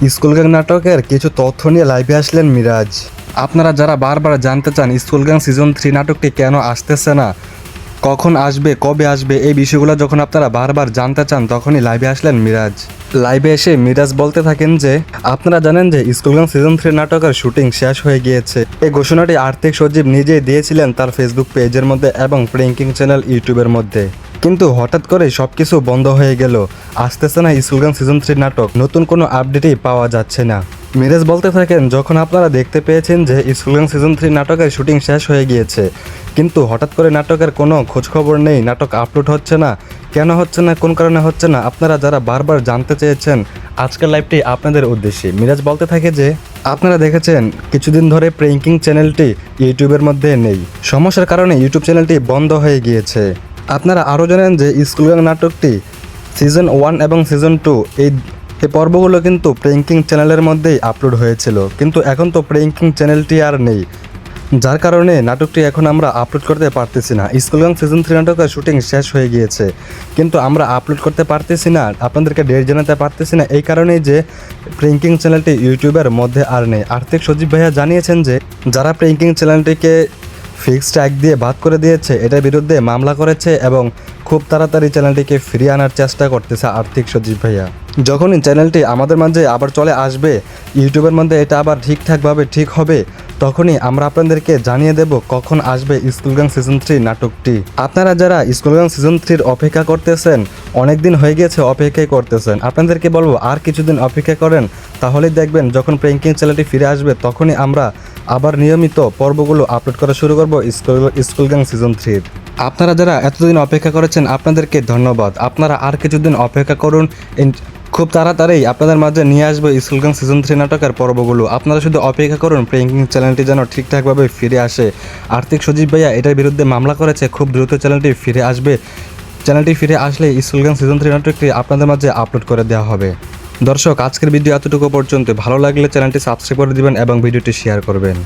School gang নাটকের কিছু তথ্য নিয়ে লাইভে আসলেন মিরাজ। আপনারা যারা বারবার জানতে চান স্কুল গ্যাং সিজন 3 নাটকটি কেন আসতেছে না, কখন আসবে, কবে আসবে, এই বিষয়গুলো যখন আপনারা বারবার জানতে চান তখনই লাইভে আসলেন মিরাজ। লাইভে এসে মিরাজ বলতে থাকেন যে আপনারা জানেন যে স্কুল গ্যাং সিজন 3 নাটকের শুটিং শেষ হয়ে গিয়েছে। এই ঘোষণাটি আর্থিক সচিব নিজেই দিয়েছিলেন তার ফেসবুক পেজের মধ্যে এবং প্র্যাঙ্কিং চ্যানেল ইউটিউবের মধ্যে। কিন্তু হঠাৎ করে সবকিছু বন্ধ হয়ে গেল, আসতেছে না স্কুল গ্যাং সিজন 3 নাটক, নতুন কোনো আপডেটই পাওয়া যাচ্ছে না। মিরাজ বলতে থাকেন যখন আপনারা দেখতে পেয়েছেন যে স্কুল গ্যাং সিজন 3 নাটকের শুটিং শেষ হয়ে গিয়েছে, কিন্তু হঠাৎ করে নাটকের কোনো খোঁজখবর নেই, নাটক আপলোড হচ্ছে না, কেন হচ্ছে না, কোন কারণে হচ্ছে না, আপনারা যারা বারবার জানতে চেয়েছেন, আজকের লাইভটি আপনাদের উদ্দেশ্যে। মিরাজ বলতে থাকে যে আপনারা দেখেছেন কিছুদিন ধরে প্র্যাঙ্কিং চ্যানেলটি ইউটিউবের মধ্যে নেই, সমস্যার কারণে ইউটিউব চ্যানেলটি বন্ধ হয়ে গিয়েছে। আপনারা আরও জানেন যে স্কুল গ্যাং নাটকটি সিজন 1 এবং সিজন 2 এই পর্বগুলো কিন্তু প্র্যাঙ্কিং চ্যানেলের মধ্যেই আপলোড হয়েছিল, কিন্তু এখন তো প্র্যাঙ্কিং চ্যানেলটি আর নেই, যার কারণে নাটকটি এখন আমরা আপলোড করতে পারতেছি না। স্কুল গ্যাং সিজন 3 নাটকের শুটিং শেষ হয়ে গিয়েছে, কিন্তু আমরা আপলোড করতে পারতেছি না, আপনাদেরকে ডেট জানাতে পারতেছি না, এই কারণেই যে প্র্যাঙ্কিং চ্যানেলটি ইউটিউবের মধ্যে আর নেই। আর্থিক সচিব ভাইয়া জানিয়েছেন যে যারা প্র্যাঙ্কিং চ্যানেলটিকে ফিক্সড ট্যাগ দিয়ে বাদ করে দিয়েছে এটার বিরুদ্ধে মামলা করেছে এবং খুব তাড়াতাড়ি চ্যানেলটিকে ফিরিয়ে আনার চেষ্টা করতেছে আর্থিক সচিব ভাইয়া। যখনই চ্যানেলটি আমাদের মাঝে আবার চলে আসবে, ইউটিউবের মধ্যে এটা আবার ঠিকঠাকভাবে ঠিক হবে, তখনই আমরা আপনাদেরকে জানিয়ে দেব কখন আসবে স্কুল গ্যাং সিজন 3 নাটকটি। আপনারা যারা স্কুল গ্যাং সিজন 3 অপেক্ষা করতেছেন, অনেক দিন হয়ে গেছে অপেক্ষাই করতেছেন, আপনাদেরকে বলবো আর কিছুদিন অপেক্ষা করেন, তাহলেই দেখবেন যখন প্র্যাঙ্কিং চ্যানেলটি ফিরে আসবে তখনই আমরা আবার নিয়মিত পর্বগুলো আপলোড করা শুরু করব স্কুল গ্যাং সিজন 3। আপনারা যারা এতদিন অপেক্ষা করেছেন আপনাদেরকে ধন্যবাদ। আপনারা আর কিছুদিন অপেক্ষা করুন, খুব তাড়াতাড়ি আপনাদের মাঝে নিয়ে আসবে স্কুল গ্যাং সিজন 3 নাটকের পর্বগুলো। আপনারা শুধু অপেক্ষা করুন প্র্যাঙ্কিং চ্যানেলটি যেন ঠিকঠাকভাবে ফিরে আসে। আর্থিক সচিব ভাইয়া এটার বিরুদ্ধে মামলা করেছে, খুব দ্রুত চ্যানেলটি ফিরে আসবে। চ্যানেলটি ফিরে আসলে স্কুল গ্যাং সিজন 3 নাটকটি আপনাদের মাঝে আপলোড করে দেওয়া হবে। দর্শক, আজকের ভিডিও এতটুকু পর্যন্ত। ভালো লাগলে চ্যানেলটি সাবস্ক্রাইব করে দিবেন এবং ভিডিওটি শেয়ার করবেন।